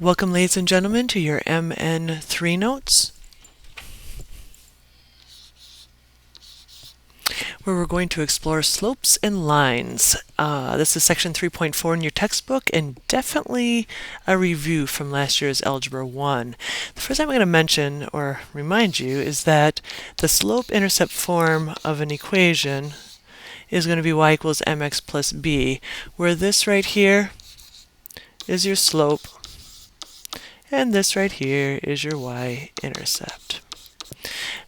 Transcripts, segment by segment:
Welcome, ladies and gentlemen, to your MN3 notes, where we're going to explore slopes and lines. This is section 3.4 in your textbook, and definitely a review from last year's Algebra 1. The first thing I'm going to mention or remind you is that the slope-intercept form of an equation is going to be y equals mx plus b, where this right here is your slope, and this right here is your y-intercept.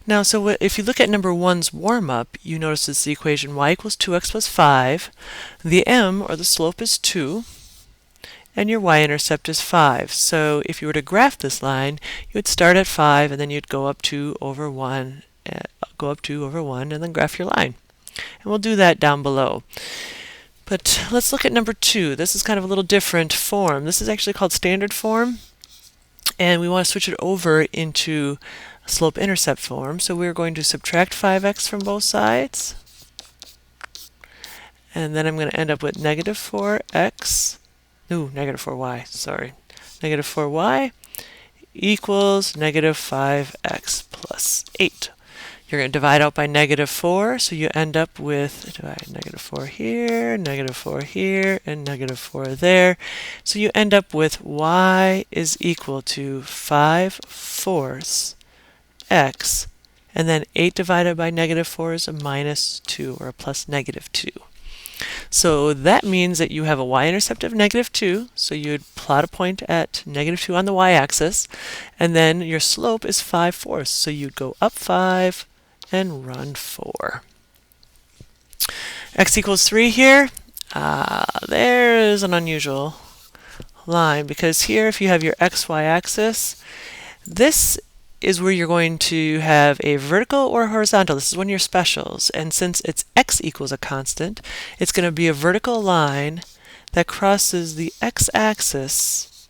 Now, if you look at number 1's warm-up, you notice it's the equation y equals 2x plus 5. The m, or the slope, is 2, and your y-intercept is 5. So if you were to graph this line, you would start at 5, and then you'd go up 2 over 1, and then graph your line. And we'll do that down below. But let's look at number 2. This is kind of a little different form. This is actually called standard form, and we want to switch it over into slope-intercept form. So we're going to subtract 5x from both sides, and then I'm going to end up with negative 4x, negative 4y, sorry. Negative 4y equals negative 5x plus 8. You're going to divide out by negative 4, so you end up with negative 4 here, negative 4 here, and negative 4 there. So you end up with y is equal to 5/4 x, and then 8 divided by negative 4 is a minus 2, or a plus negative 2. So that means that you have a y-intercept of negative 2, so you'd plot a point at negative 2 on the y-axis, and then your slope is 5/4, so you'd go up 5 and run 4. X equals 3 here. There's an unusual line, because here if you have your xy axis, this is where you're going to have a vertical or horizontal. This is one of your specials, and since it's x equals a constant, it's going to be a vertical line that crosses the x-axis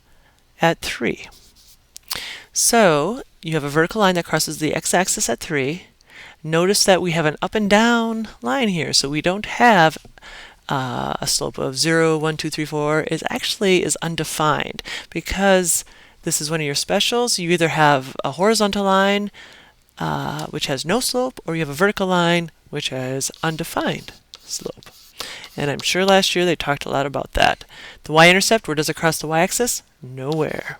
at 3. So you have a vertical line that crosses the x-axis at 3. Notice that we have an up and down line here, so we don't have a slope of 0, 1, 2, 3, 4. It actually is undefined, because this is one of your specials. You either have a horizontal line which has no slope, or you have a vertical line which has undefined slope. And I'm sure last year they talked a lot about that. The y-intercept, where does it cross the y-axis? Nowhere.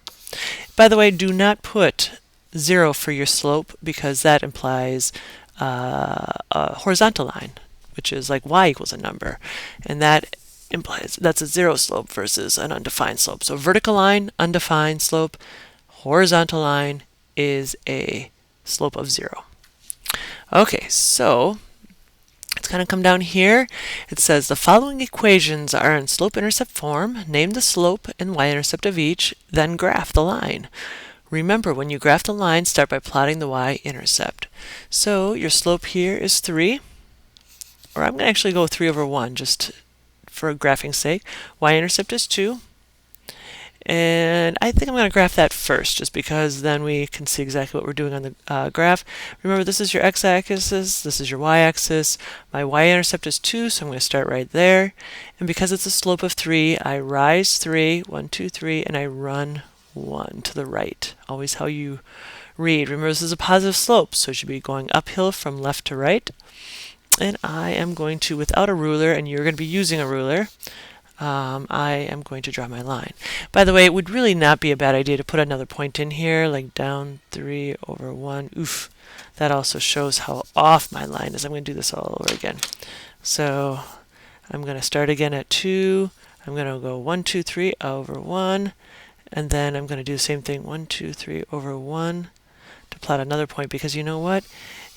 By the way, do not put 0 for your slope, because that implies a horizontal line, which is like y equals a number, and that implies that's a 0 slope versus an undefined slope. So vertical line, undefined slope. Horizontal line is a slope of 0. Okay, so it's going to come down here. It says the following equations are in slope-intercept form. Name the slope and y-intercept of each, then graph the line. Remember, when you graph the line, start by plotting the y-intercept. So your slope here is 3, or I'm going to actually go 3 over 1 just for graphing's sake. Y-intercept is 2, and I think I'm going to graph that first, just because then we can see exactly what we're doing on the graph. Remember, this is your x-axis, this is your y-axis. My y-intercept is 2, so I'm going to start right there. And because it's a slope of 3, I rise 3, 1, 2, 3, and I run 1 to the right. Always how you read. Remember, this is a positive slope, so it should be going uphill from left to right. And I am going to, without a ruler, and you're going to be using a ruler, I am going to draw my line. By the way, it would really not be a bad idea to put another point in here, like down 3 over 1. Oof, that also shows how off my line is. I'm going to do this all over again. So I'm going to start again at 2. I'm going to go 1, 2, 3 over 1. And then I'm going to do the same thing, 1, 2, 3 over 1, to plot another point, because you know what?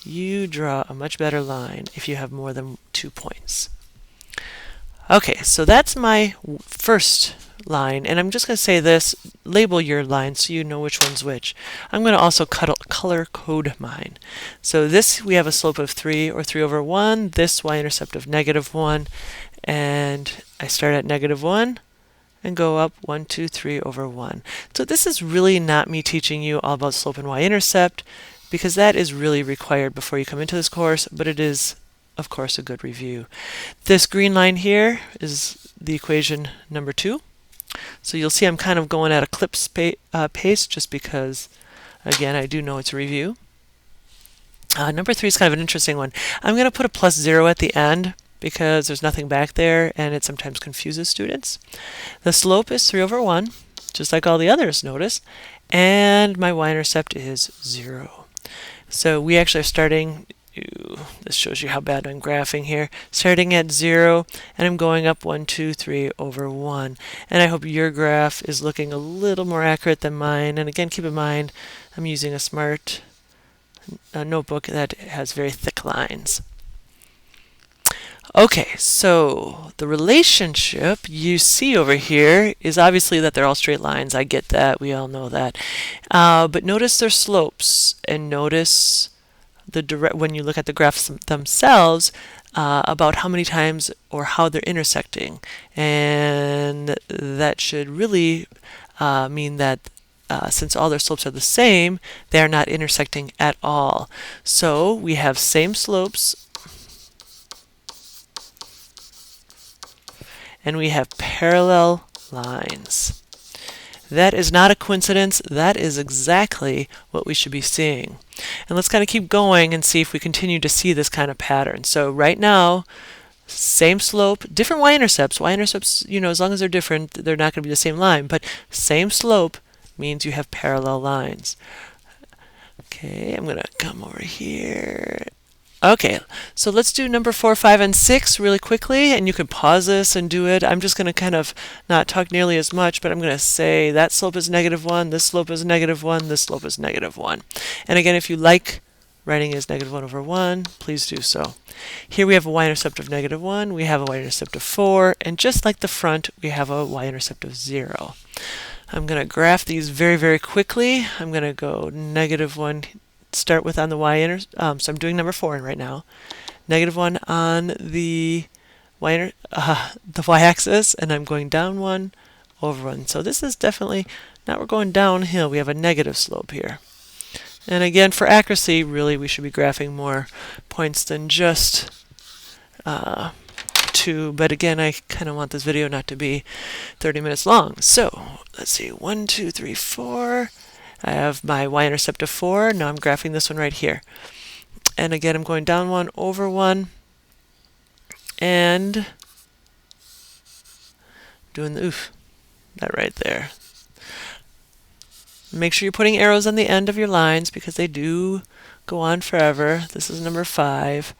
You draw a much better line if you have more than 2 points. Okay, so that's my first line, and I'm just going to say this, label your line so you know which one's which. I'm going to also color code mine. So this, we have a slope of 3, or 3 over 1, this y-intercept of negative 1, and I start at negative 1, and go up 1, 2, 3 over 1. So this is really not me teaching you all about slope and y-intercept, because that is really required before you come into this course, but it is, of course, a good review. This green line here is the equation number 2. So you'll see I'm kind of going at a clip pace just because, again, I do know it's a review. Number 3 is kind of an interesting one. I'm going to put a +0 at the end because there's nothing back there and it sometimes confuses students. The slope is 3/1, just like all the others, notice, and my y-intercept is 0. So we actually are starting, this shows you how bad I'm graphing here, starting at 0, and I'm going up 1, 2, 3/1. And I hope your graph is looking a little more accurate than mine. And again, keep in mind, I'm using a smart notebook that has very thick lines. Okay, so the relationship you see over here is obviously that they're all straight lines. I get that. We all know that. But notice their slopes, and notice when you look at the graphs themselves about how many times or how they're intersecting. And that should really mean that since all their slopes are the same, they are not intersecting at all. So we have same slopes, and we have parallel lines. That is not a coincidence. That is exactly what we should be seeing. And let's kind of keep going and see if we continue to see this kind of pattern. So right now, same slope, different y-intercepts. Y-intercepts, as long as they're different, they're not going to be the same line. But same slope means you have parallel lines. Okay, I'm going to come over here. Okay, so let's do number 4, 5, and 6 really quickly, and you can pause this and do it. I'm just going to kind of not talk nearly as much, but I'm going to say that slope is -1, this slope is -1, this slope is -1. And again, if you like writing as -1/1, please do so. Here we have a y-intercept of -1, we have a y-intercept of 4, and just like the front, we have a y-intercept of 0. I'm going to graph these very, very quickly. I'm going to go -1, start with on the so I'm doing number 4 right now. -1 on the y-axis, and I'm going down 1 over 1. So this is definitely we're going downhill. We have a negative slope here. And again, for accuracy, really we should be graphing more points than just 2. But again, I kind of want this video not to be 30 minutes long. So let's see, 1, 2, 3, 4. I have my y-intercept of 4. Now I'm graphing this one right here. And again, I'm going down 1 over 1 and doing that right there. Make sure you're putting arrows on the end of your lines because they do go on forever. This is number 5.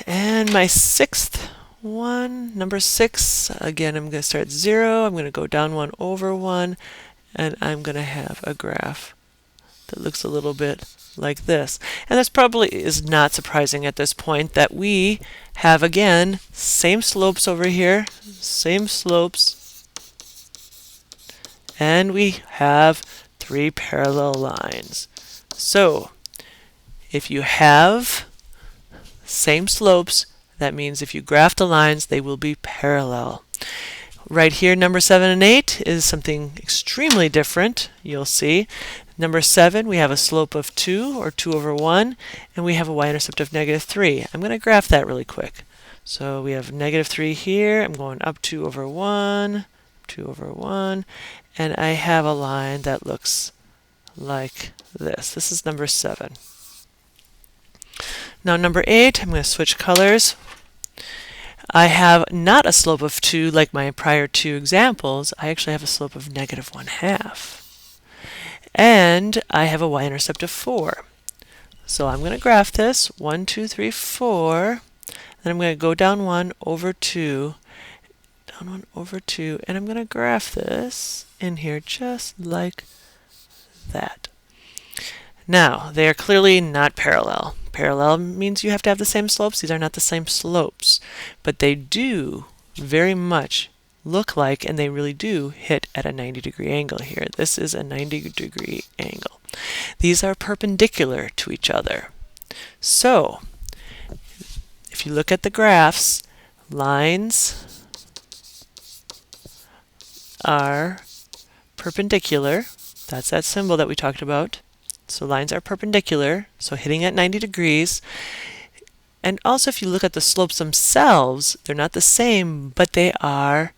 And my 6th one, number 6, again, I'm going to start at 0. I'm going to go down 1 over 1. And I'm going to have a graph that looks a little bit like this. And this probably is not surprising at this point that we have, again, same slopes over here, same slopes, and we have 3 parallel lines. So if you have same slopes, that means if you graph the lines, they will be parallel. Right here, number 7 and 8 is something extremely different, you'll see. Number 7, we have a slope of 2, or 2 over 1, and we have a y-intercept of -3. I'm going to graph that really quick. So we have -3 here, I'm going up 2 over 1, 2 over 1, and I have a line that looks like this. This is number 7. Now number 8, I'm going to switch colors. I have not a slope of 2 like my prior 2 examples. I actually have a slope of -1/2. And I have a y-intercept of 4. So I'm going to graph this, 1, 2, 3, 4. Then I'm going to go down 1 over 2, down 1 over 2, and I'm going to graph this in here just like that. Now, they are clearly not parallel. Parallel means you have to have the same slopes. These are not the same slopes, but they do very much look like, and they really do hit at a 90-degree angle here. This is a 90-degree angle. These are perpendicular to each other. So, if you look at the graphs, lines are perpendicular. That's that symbol that we talked about. So lines are perpendicular, so hitting at 90 degrees. And also if you look at the slopes themselves, they're not the same, but they are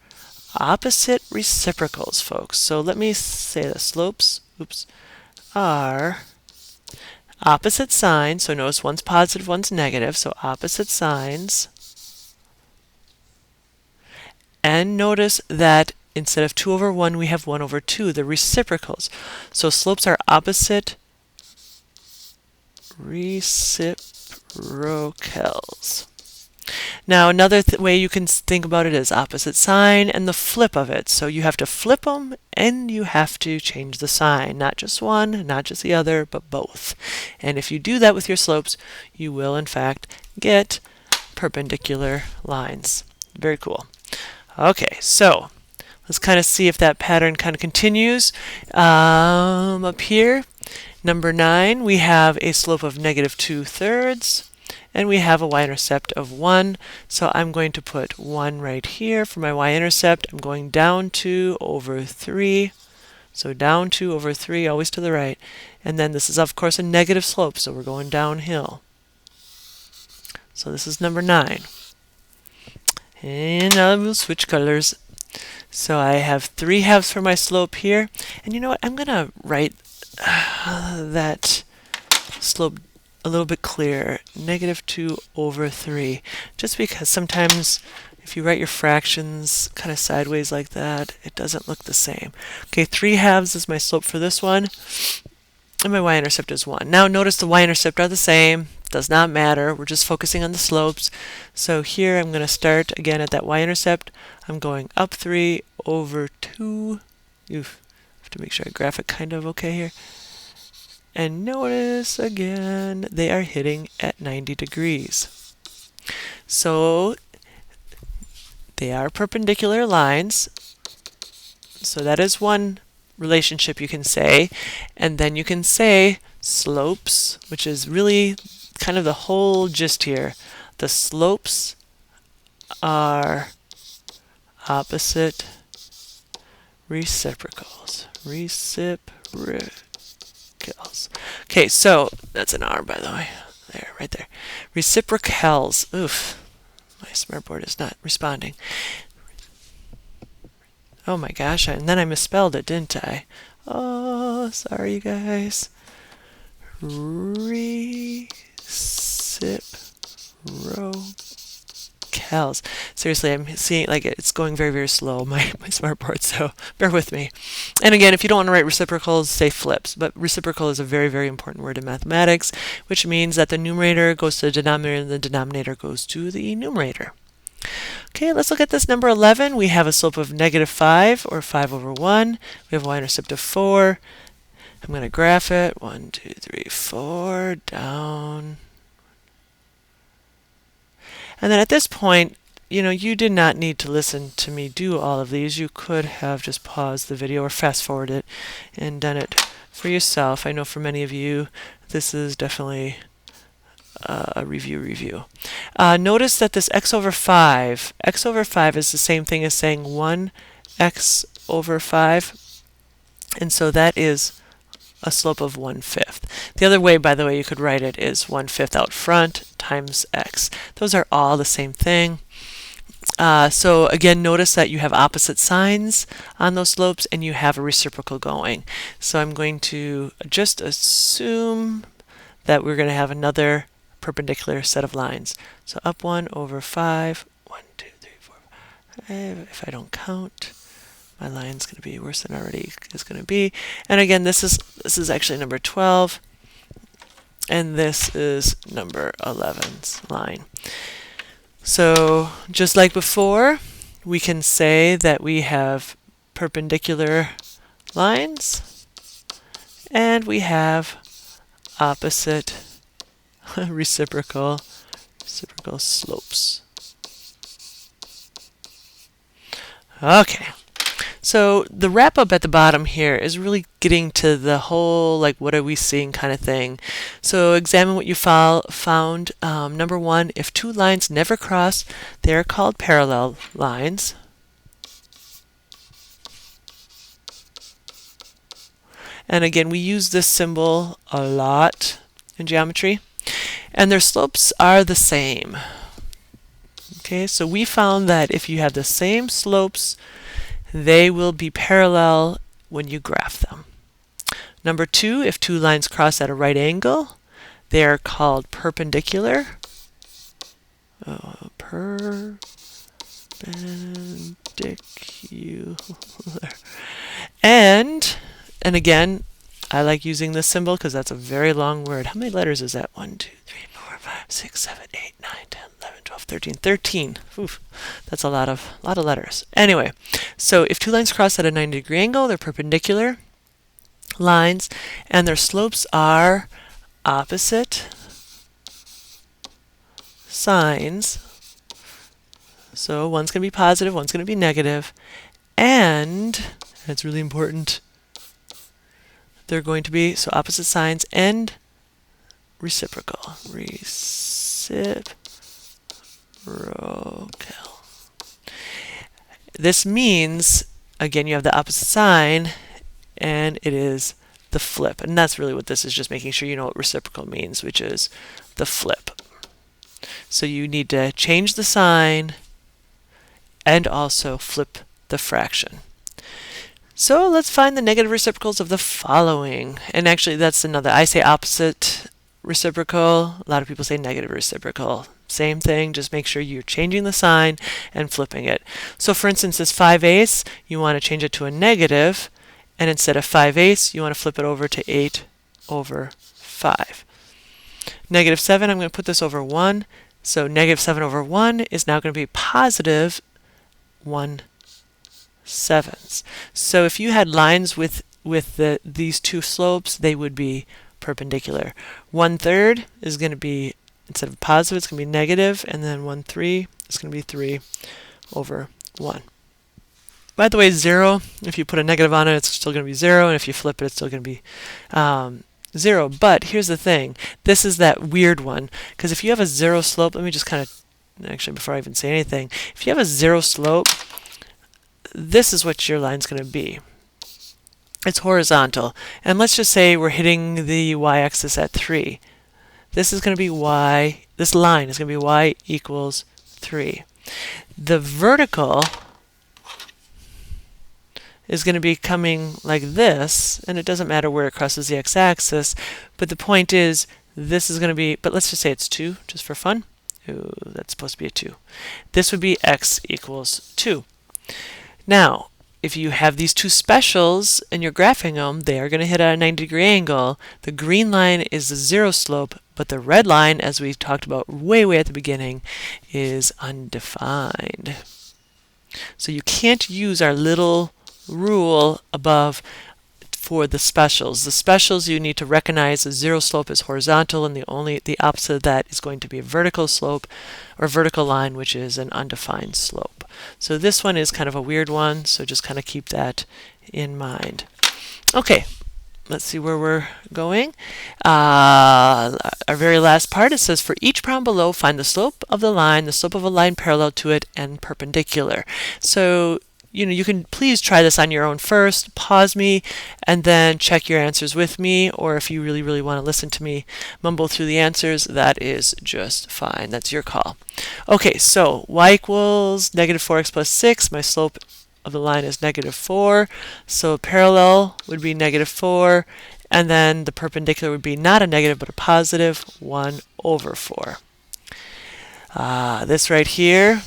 opposite reciprocals, folks. So let me say the slopes, are opposite signs. So notice one's positive, one's negative. So opposite signs. And notice that instead of 2 over 1, we have 1 over 2, the reciprocals. So slopes are opposite reciprocals. Now another way you can think about it is opposite sign and the flip of it. So you have to flip them and you have to change the sign. Not just one, not just the other, but both. And if you do that with your slopes, you will in fact get perpendicular lines. Very cool. Okay, so let's kind of see if that pattern kind of continues. Up here, number 9, we have a slope of -2/3, and we have a y-intercept of 1. So I'm going to put 1 right here for my y-intercept. I'm going down 2 over 3. So down 2 over 3, always to the right. And then this is, of course, a negative slope, so we're going downhill. So this is number 9. And now we'll switch colors. So I have 3 halves for my slope here. And you know what? I'm going to write that slope a little bit clearer. -2 over 3. Just because sometimes if you write your fractions kind of sideways like that, it doesn't look the same. Okay, 3 halves is my slope for this one. And my y-intercept is 1. Now notice the y-intercept are the same. Does not matter. We're just focusing on the slopes. So here I'm going to start again at that y-intercept. I'm going up 3 over 2. Oof. Have to make sure I graph it kind of okay here. And notice again they are hitting at 90 degrees. So they are perpendicular lines. So that is one relationship you can say. And then you can say slopes, which is really kind of the whole gist here. The slopes are opposite reciprocals. Okay, so that's an R, by the way. There, right there. Reciprocals. Oof, my smartboard is not responding. Oh my gosh, and then I misspelled it, didn't I? Oh, sorry, you guys. Reciprocals. Seriously, I'm seeing like it's going very, very slow, my smartboard, so bear with me. And again, if you don't want to write reciprocals, say flips. But reciprocal is a very, very important word in mathematics, which means that the numerator goes to the denominator and the denominator goes to the numerator. Okay, let's look at this number 11. We have a slope of -5, or 5 over 1. We have a y-intercept of 4. I'm going to graph it. 1, 2, 3, 4, down. And then at this point, you know, you did not need to listen to me do all of these. You could have just paused the video or fast forwarded it and done it for yourself. I know for many of you, this is definitely a review. Notice that this x over 5 is the same thing as saying 1x over 5. And so that is a slope of 1/5. The other way, by the way, you could write it is 1/5 out front times x. Those are all the same thing. So again, notice that you have opposite signs on those slopes and you have a reciprocal going. So I'm going to just assume that we're going to have another perpendicular set of lines. So up 1 over 5, 1, 2, 3, 4, 5. If I don't count, my line's going to be worse than already is going to be. And again, this is actually number 12, and this is number 11's line. So just like before, we can say that we have perpendicular lines and we have opposite reciprocal slopes. Okay. So the wrap up at the bottom here is really getting to the whole, like, what are we seeing kind of thing. So examine what you found. Number 1, if two lines never cross, they are called parallel lines. And again, we use this symbol a lot in geometry. And their slopes are the same. Okay, so we found that if you have the same slopes they will be parallel when you graph them. Number 2, if two lines cross at a right angle, they are called perpendicular. Perpendicular. And again, I like using this symbol because that's a very long word. How many letters is that? 1, 2, 3, 4, 5, 6, 7, 8, 9, 10, 11, 12, 13. 13. Oof, that's a lot of letters. Anyway, so if two lines cross at a 90-degree angle, they're perpendicular lines, and their slopes are opposite signs. So one's going to be positive, one's going to be negative, and it's really important, they're going to be, so opposite signs and reciprocal. Reciprocal. This means, again, you have the opposite sign, and it is the flip. And that's really what this is, just making sure you know what reciprocal means, which is the flip. So you need to change the sign and also flip the fraction. So let's find the negative reciprocals of the following. And actually, that's another, I say opposite reciprocal. A lot of people say negative reciprocal. Same thing, just make sure you're changing the sign and flipping it. So for instance, this 5/8, you want to change it to a negative, and instead of 5/8, you want to flip it over to 8/5. -7, I'm going to put this over 1. So -7/1 is now going to be positive 1/7. So if you had lines with these two slopes, they would be perpendicular. 1/3 is going to be, instead of positive, it's going to be negative, and then 1/3 is going to be 3/1. By the way, 0, if you put a negative on it, it's still going to be 0, and if you flip it, it's still going to be 0. But here's the thing. This is that weird one, because if you have a 0 slope, let me just kind of, actually, before I even say anything, if you have a 0 slope, this is what your line's going to be. It's horizontal. And let's just say we're hitting the y-axis at 3. This is going to be y, this line is going to be y equals 3. The vertical is going to be coming like this, and it doesn't matter where it crosses the x-axis, but the point is this is going to be, but let's just say it's 2, just for fun. Ooh, that's supposed to be a 2. This would be x equals 2. Now, if you have these two specials and you're graphing them, they are going to hit at a 90-degree angle. The green line is the 0 slope, but the red line, as we talked about way at the beginning, is undefined. So you can't use our little rule above for the specials. The specials, you need to recognize the 0 slope is horizontal, and the opposite of that is going to be a vertical slope or vertical line, which is an undefined slope. So this one is kind of a weird one, so just kind of keep that in mind. Okay, let's see where we're going. Our very last part, it says, for each problem below, find the slope of the slope of a line parallel to it and perpendicular. So you can please try this on your own first, pause me, and then check your answers with me, or if you really want to listen to me mumble through the answers, that is just fine. That's your call. Okay, so y equals -4x plus 6. My slope of the line is -4, so parallel would be -4, and then the perpendicular would be not a negative but a positive 1/4. This right here,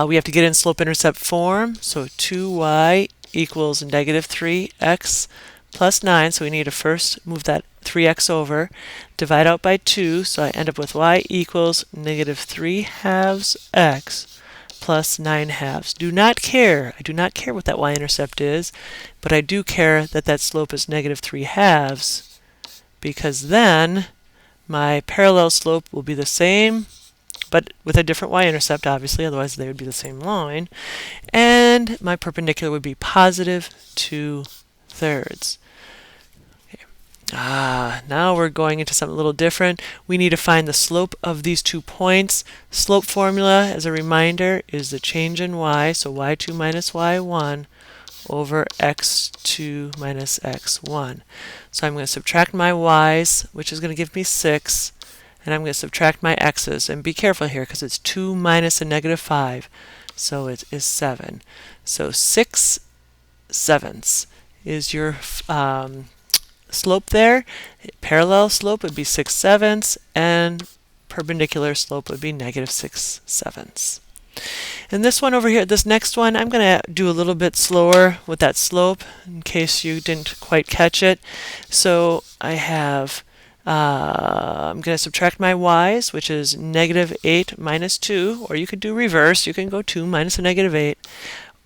we have to get in slope-intercept form, so 2y equals -3x plus 9, so we need to first move that 3x over, divide out by 2, so I end up with y equals -3/2 x plus 9/2. I do not care what that y-intercept is, but I do care that that slope is -3/2, because then my parallel slope will be the same, but with a different y-intercept, obviously, otherwise they would be the same line, and my perpendicular would be positive 2/3. Okay. Now we're going into something a little different. We need to find the slope of these 2 points. Slope formula, as a reminder, is the change in y, so y2 minus y1 over x2 minus x1. So I'm going to subtract my y's, which is going to give me 6, and I'm going to subtract my x's. And be careful here, because it's 2 minus a -5. so it is 7. So 6/7 is your slope there. Parallel slope would be 6/7, and perpendicular slope would be -6/7. And this one over here, this next one, I'm going to do a little bit slower with that slope in case you didn't quite catch it. So I have, I'm going to subtract my y's, which is -8 minus 2, or you could do reverse. You can go 2 minus a -8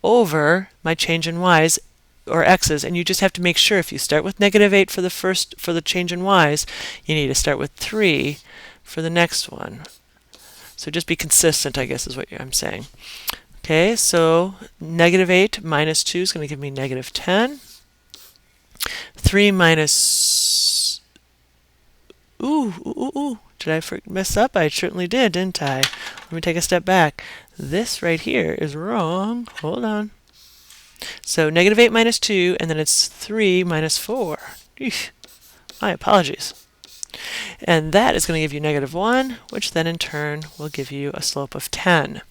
over my change in y's or x's, and you just have to make sure if you start with -8 for the change in y's, you need to start with 3 for the next one. So just be consistent, I guess is what I'm saying. Okay, so -8 minus 2 is going to give me -10. 3 minus... Did I mess up? I certainly did, didn't I? Let me take a step back. This right here is wrong. Hold on. So -8 minus 2, and then it's 3 minus 4. Eesh. My apologies. And that is going to give you -1, which then in turn will give you a slope of 10.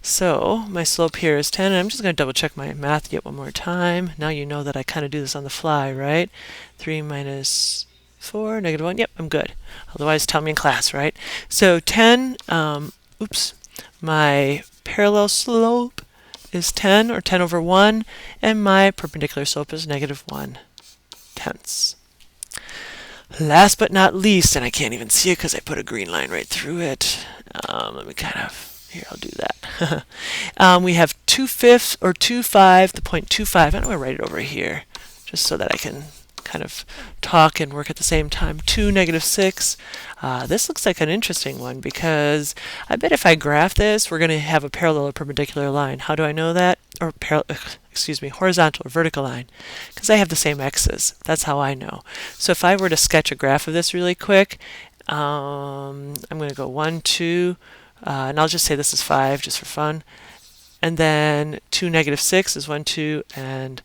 So my slope here is 10, and I'm just going to double check my math yet one more time. Now you know that I kind of do this on the fly, right? 3 minus 4, -1. Yep, I'm good. Otherwise, tell me in class, right? So 10, my parallel slope is 10, or 10 over 1, and my perpendicular slope is -1/10. Last but not least, and I can't even see it because I put a green line right through it. Let me here, I'll do that. We have 2/5 or 2/5, the point 25. I'm going to write it over here just so that I can kind of talk and work at the same time. 2 -6. This looks like an interesting one because I bet if I graph this, we're going to have a parallel or perpendicular line. How do I know that? Or horizontal or vertical line, because I have the same x's. That's how I know. So if I were to sketch a graph of this really quick, I'm going to go 1, 2, and I'll just say this is 5 just for fun. And then 2 -6 is 1, 2, and